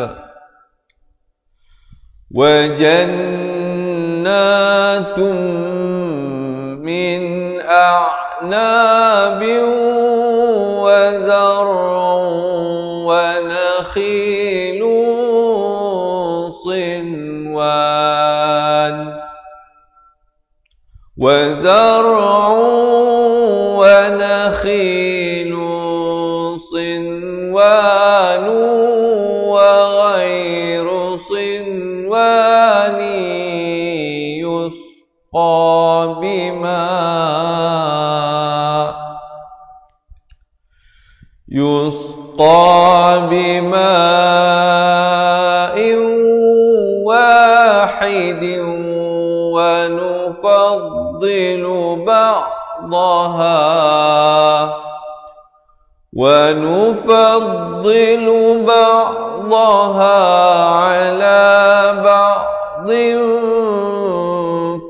وزرع ونخيل صنوان وغير صنوان يسقى بماء ونفضل بعضها على بعض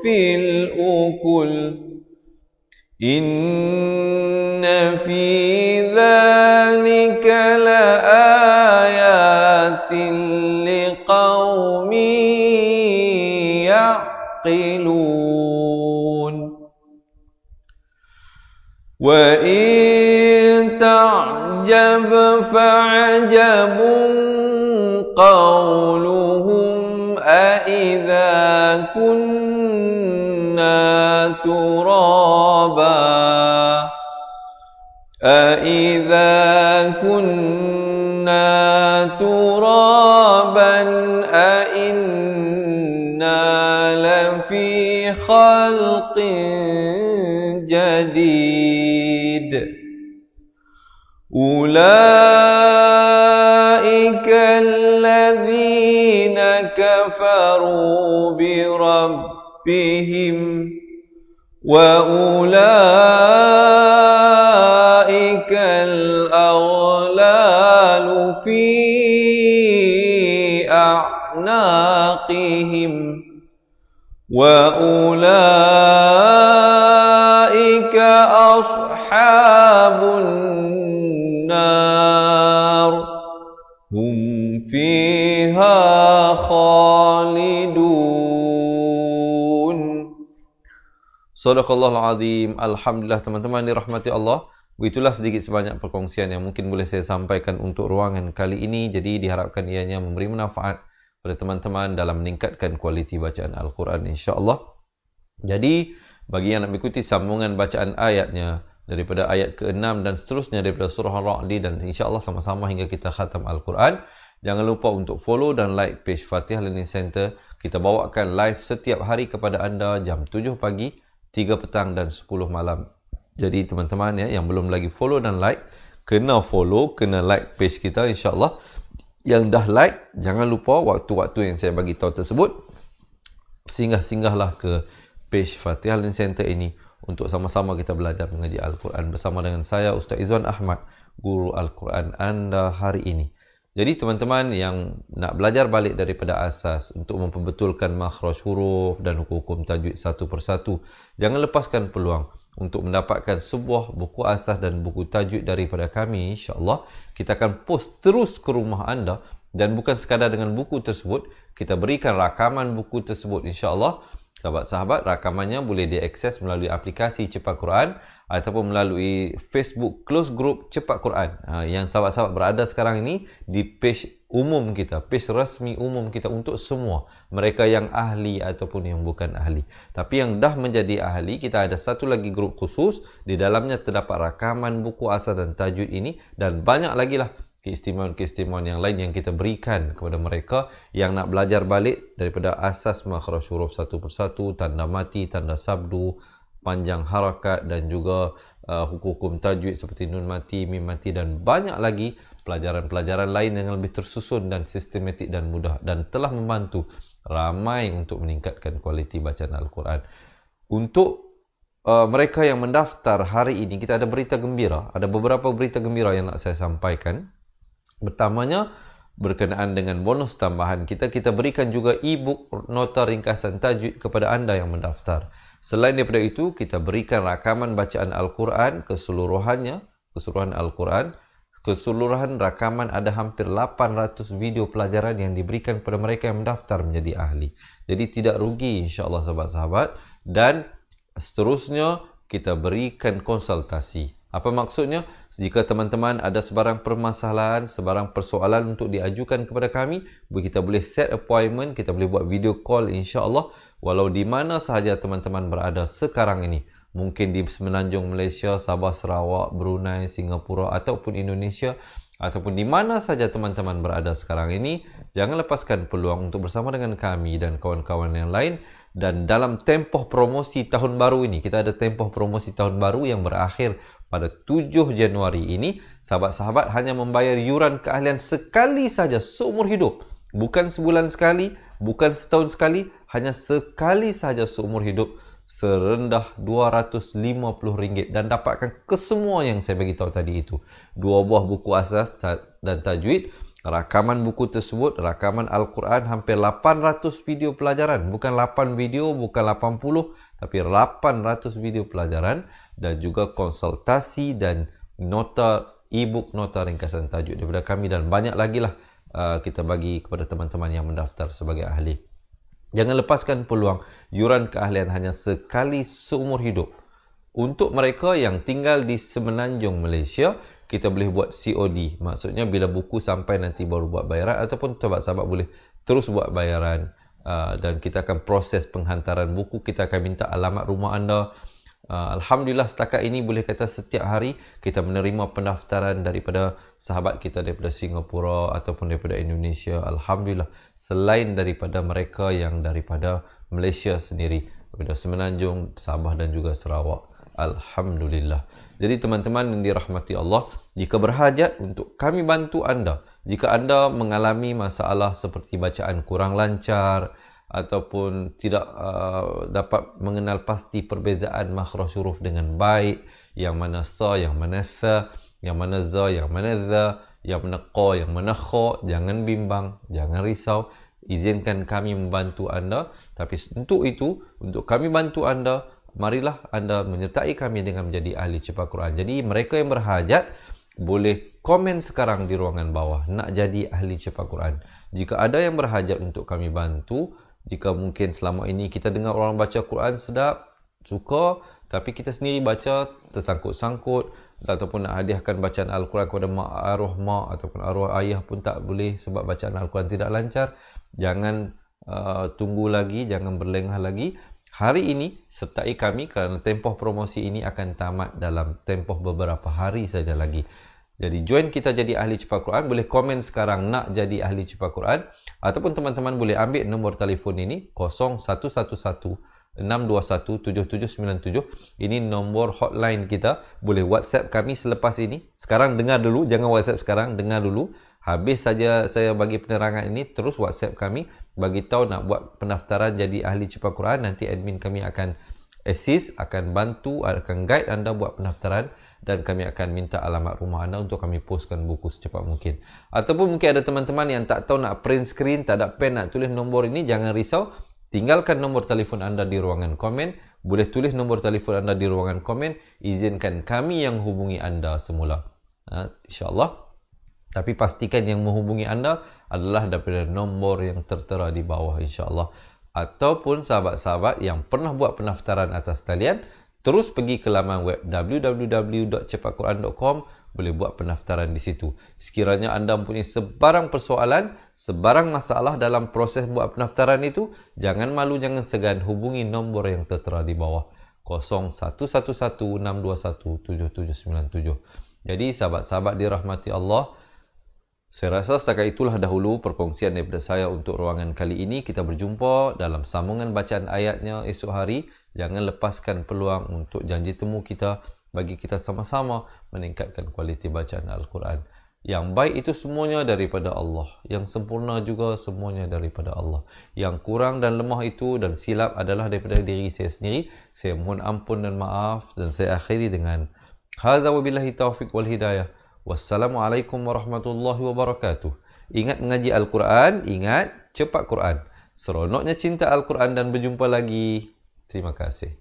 في الأكل إن في ذلك لآيات لقوم يعقلون وإن تعجب فعجب قولهم أإذا كنا ترابا أإنا لفي خلق جديد أولئك الذين كفروا بربهم وأولئك الأغلال في أعناقهم وأولئك أصحاب النار هم فيها خالدون. Sadaqallahul Azim. Alhamdulillah teman-teman dirahmati Allah. Begitulah sedikit sebanyak perkongsian yang mungkin boleh saya sampaikan untuk ruangan kali ini. Jadi diharapkan ianya memberi manfaat pada teman-teman dalam meningkatkan kualiti bacaan Al-Quran insya-Allah. Jadi bagi yang nak mengikuti sambungan bacaan ayatnya daripada ayat ke-6 dan seterusnya daripada surah Ar-Ra'd dan insya-Allah sama-sama hingga kita khatam Al-Quran, jangan lupa untuk follow dan like page Fatihah Learning Center. Kita bawakan live setiap hari kepada anda jam 7 pagi, 3 petang dan 10 malam. Jadi teman-teman ya yang belum lagi follow dan like, kena follow, kena like page kita insya-Allah. Yang dah like, jangan lupa waktu-waktu yang saya bagi tahu tersebut, singgah-singgahlah ke page Fatihah Learning Center ini untuk sama-sama kita belajar mengaji Al-Quran bersama dengan saya Ustaz Izwan Ahmad, guru Al-Quran anda hari ini. Jadi teman-teman yang nak belajar balik daripada asas untuk memperbetulkan makhraj huruf dan hukum tajwid satu persatu, jangan lepaskan peluang untuk mendapatkan sebuah buku asas dan buku tajwid daripada kami insya-Allah. Kita akan post terus ke rumah anda dan bukan sekadar dengan buku tersebut, kita berikan rakaman buku tersebut insya-Allah. Sahabat-sahabat, rakamannya boleh diakses melalui aplikasi Cepat Quran ataupun melalui Facebook Close Group Cepat Quran. Yang sahabat-sahabat berada sekarang ini di page umum kita, page rasmi umum kita untuk semua mereka yang ahli ataupun yang bukan ahli. Tapi yang dah menjadi ahli, kita ada satu lagi grup khusus, di dalamnya terdapat rakaman buku asas dan tajwid ini dan banyak lagi lah keistimewaan-keistimewaan yang lain yang kita berikan kepada mereka yang nak belajar balik daripada asas makhraj huruf satu persatu, tanda mati, tanda sabdu, panjang harakat dan juga hukum tajwid seperti nun mati, mim mati dan banyak lagi pelajaran-pelajaran lain yang lebih tersusun dan sistematik dan mudah dan telah membantu ramai untuk meningkatkan kualiti bacaan Al-Quran. Untuk mereka yang mendaftar hari ini, kita ada berita gembira. Ada beberapa berita gembira yang nak saya sampaikan. Pertamanya, berkenaan dengan bonus tambahan kita berikan juga e-book nota ringkasan tajwid kepada anda yang mendaftar. Selain daripada itu, kita berikan rakaman bacaan Al-Quran keseluruhan Al-Quran. Keseluruhan rakaman ada hampir 800 video pelajaran yang diberikan kepada mereka yang mendaftar menjadi ahli. Jadi tidak rugi insya-Allah sahabat-sahabat. Dan seterusnya kita berikan konsultasi. Apa maksudnya? Jika teman-teman ada sebarang permasalahan, sebarang persoalan untuk diajukan kepada kami, kita boleh set appointment, kita boleh buat video call insya-Allah walau di mana sahaja teman-teman berada sekarang ini. Mungkin di Semenanjung Malaysia, Sabah, Sarawak, Brunei, Singapura ataupun Indonesia, ataupun di mana saja teman-teman berada sekarang ini, jangan lepaskan peluang untuk bersama dengan kami dan kawan-kawan yang lain. Dan dalam tempoh promosi tahun baru ini, kita ada tempoh promosi tahun baru yang berakhir pada 7 Januari ini. Sahabat-sahabat hanya membayar yuran keahlian sekali saja seumur hidup. Bukan sebulan sekali, bukan setahun sekali, hanya sekali saja seumur hidup. serendah RM250 dan dapatkan kesemua yang saya bagi tahu tadi itu. 2 buah buku asas dan tajwid, rakaman buku tersebut, rakaman Al-Quran, hampir 800 video pelajaran. Bukan 8 video, bukan 80, tapi 800 video pelajaran, dan juga konsultasi dan nota e-book, nota ringkasan tajuk daripada kami, dan banyak lagi lah kita bagi kepada teman-teman yang mendaftar sebagai ahli. Jangan lepaskan peluang. Yuran keahlian hanya sekali seumur hidup. Untuk mereka yang tinggal di Semenanjung Malaysia, kita boleh buat COD. Maksudnya bila buku sampai nanti baru buat bayaran, ataupun sahabat-sahabat boleh terus buat bayaran. Dan kita akan proses penghantaran buku. Kita akan minta alamat rumah anda. Alhamdulillah setakat ini boleh kata setiap hari kita menerima pendaftaran daripada sahabat kita daripada Singapura ataupun daripada Indonesia. Alhamdulillah. Selain daripada mereka yang daripada Malaysia sendiri, daripada Semenanjung, Sabah dan juga Sarawak. Alhamdulillah. Jadi teman-teman yang dirahmati Allah, jika berhajat untuk kami bantu anda, jika anda mengalami masalah seperti bacaan kurang lancar ataupun tidak dapat mengenal pasti perbezaan makhraj huruf dengan baik, yang mana sa, yang mana sa, yang mana za, yang mana za, yang mana qa, yang mana kha, jangan bimbang, jangan risau. Izinkan kami membantu anda. Tapi untuk itu, untuk kami bantu anda, marilah anda menyertai kami dengan menjadi ahli cepat Quran. Jadi mereka yang berhajat boleh komen sekarang di ruangan bawah, nak jadi ahli cepat Quran. Jika ada yang berhajat untuk kami bantu, jika mungkin selama ini kita dengar orang baca Quran sedap, suka, tapi kita sendiri baca tersangkut-sangkut, ataupun nak hadiahkan bacaan Al-Quran kepada arwah mak ataupun arwah ayah pun tak boleh sebab bacaan Al-Quran tidak lancar. Jangan tunggu lagi, jangan berlengah lagi. Hari ini sertai kami kerana tempoh promosi ini akan tamat dalam tempoh beberapa hari saja lagi. Jadi join kita jadi ahli cepat Quran. Boleh komen sekarang nak jadi ahli cepat Quran, ataupun teman-teman boleh ambil nombor telefon ini 0111-621-7797. Ini nombor hotline kita. Boleh WhatsApp kami selepas ini. Sekarang dengar dulu, jangan WhatsApp sekarang, dengar dulu. Habis saja saya bagi penerangan ini, terus WhatsApp kami, bagi tahu nak buat pendaftaran jadi ahli cepat Quran. Nanti admin kami akan assist, akan bantu, akan guide anda buat pendaftaran, dan kami akan minta alamat rumah anda untuk kami postkan buku secepat mungkin. Ataupun mungkin ada teman-teman yang tak tahu nak print screen, tak ada pen nak tulis nombor ini, jangan risau. Tinggalkan nombor telefon anda di ruangan komen. Boleh tulis nombor telefon anda di ruangan komen. Izinkan kami yang hubungi anda semula. InsyaAllah. Tapi pastikan yang menghubungi anda adalah daripada nombor yang tertera di bawah, insyaAllah. Ataupun sahabat-sahabat yang pernah buat pendaftaran atas talian, terus pergi ke laman web www.cepatquran.com, boleh buat pendaftaran di situ. Sekiranya anda mempunyai sebarang persoalan, sebarang masalah dalam proses buat pendaftaran itu, jangan malu, jangan segan, hubungi nombor yang tertera di bawah 0111-621-7797. Jadi sahabat-sahabat dirahmati Allah, saya rasa setakat itulah dahulu perkongsian daripada saya untuk ruangan kali ini. Kita berjumpa dalam sambungan bacaan ayatnya esok hari. Jangan lepaskan peluang untuk janji temu kita bagi kita sama-sama meningkatkan kualiti bacaan Al-Quran. Yang baik itu semuanya daripada Allah. Yang sempurna juga semuanya daripada Allah. Yang kurang dan lemah itu dan silap adalah daripada diri saya sendiri. Saya mohon ampun dan maaf, dan saya akhiri dengan hadza wabillahi taufiq wal hidayah. Wassalamualaikum warahmatullahi wabarakatuh. Ingat mengaji Al-Quran, ingat cepat Quran. Seronoknya cinta Al-Quran, dan berjumpa lagi. Terima kasih.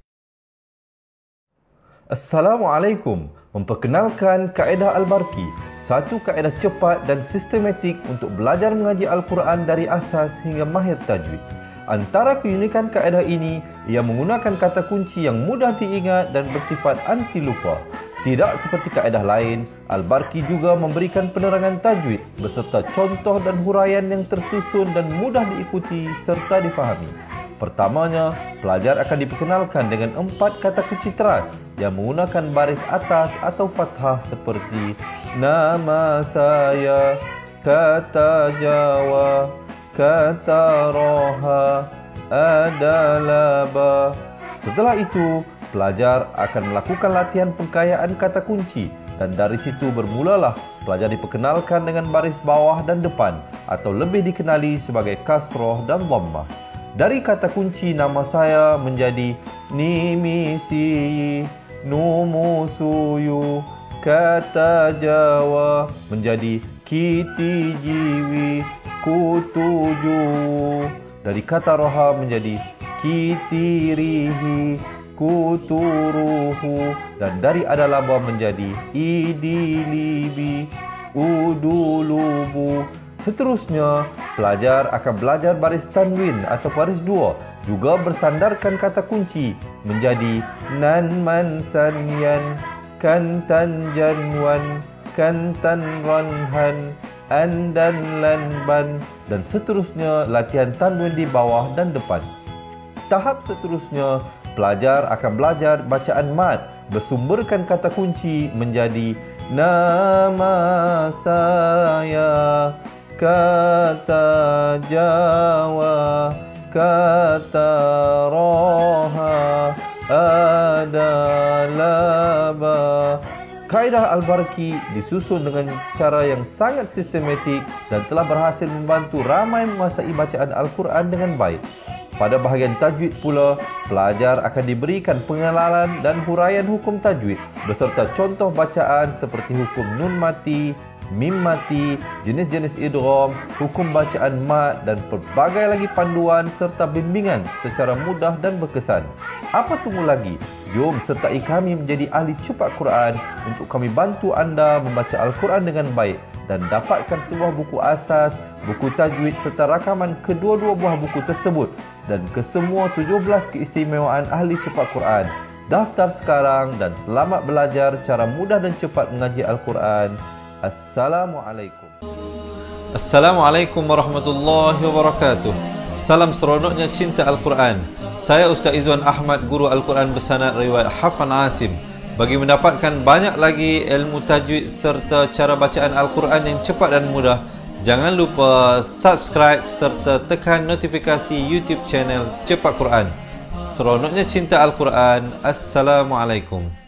Assalamualaikum. Memperkenalkan kaedah Al-Barqi, satu kaedah cepat dan sistematik untuk belajar mengaji Al-Quran dari asas hingga mahir tajwid. Antara keunikan kaedah ini, ia menggunakan kata kunci yang mudah diingat dan bersifat anti lupa. Tidak seperti kaedah lain, Al-Barqi juga memberikan penerangan tajwid beserta contoh dan huraian yang tersusun dan mudah diikuti serta difahami. Pertamanya, pelajar akan diperkenalkan dengan 4 kata kunci teras yang menggunakan baris atas atau fathah seperti nama saya, kata Jawa, kata Roha, adalah ba. Setelah itu, pelajar akan melakukan latihan pengkayaan kata kunci, dan dari situ bermulalah pelajar diperkenalkan dengan baris bawah dan depan, atau lebih dikenali sebagai kasroh dan dhammah. Dari kata kunci nama saya menjadi Nimisi, Numusuyu. Kata Jawa menjadi Kiti Jiwi, Kutuju. Dari kata roha menjadi Kitirihi, Kuturuhu. Dan dari adalaba menjadi Idilibi, Udulubu. Seterusnya, pelajar akan belajar baris tanwin atau baris dua, juga bersandarkan kata kunci menjadi Nan Man Sanyan, Kantan Janwan, Kantan Ranhan, Andan Lanban. Dan seterusnya, latihan tanwin di bawah dan depan. Tahap seterusnya, pelajar akan belajar bacaan mad, bersumberkan kata kunci menjadi nama saya, kata Jawa, kata roha, adalaba. Kaedah Al-Barki disusun dengan cara yang sangat sistematik dan telah berhasil membantu ramai menguasai bacaan Al-Quran dengan baik. Pada bahagian tajwid pula, pelajar akan diberikan pengenalan dan huraian hukum tajwid beserta contoh bacaan seperti hukum nun mati, mim mati, jenis-jenis idgham, hukum bacaan mat dan pelbagai lagi panduan serta bimbingan secara mudah dan berkesan. Apa tunggu lagi? Jom sertai kami menjadi ahli cepat Quran untuk kami bantu anda membaca Al-Quran dengan baik dan dapatkan sebuah buku asas, buku tajwid serta rakaman kedua-dua buah buku tersebut dan kesemua 17 keistimewaan ahli cepat Quran. Daftar sekarang dan selamat belajar cara mudah dan cepat mengaji Al-Quran. Assalamualaikum. Assalamualaikum warahmatullahi wabarakatuh. Salam seronoknya cinta Al-Quran. Saya Ustaz Izwan Ahmad, guru Al-Quran bersanad riwayat Hafan Asim. Bagi mendapatkan banyak lagi ilmu tajwid serta cara bacaan Al-Quran yang cepat dan mudah, jangan lupa subscribe serta tekan notifikasi YouTube channel Cepat Quran. Seronoknya cinta Al-Quran. Assalamualaikum.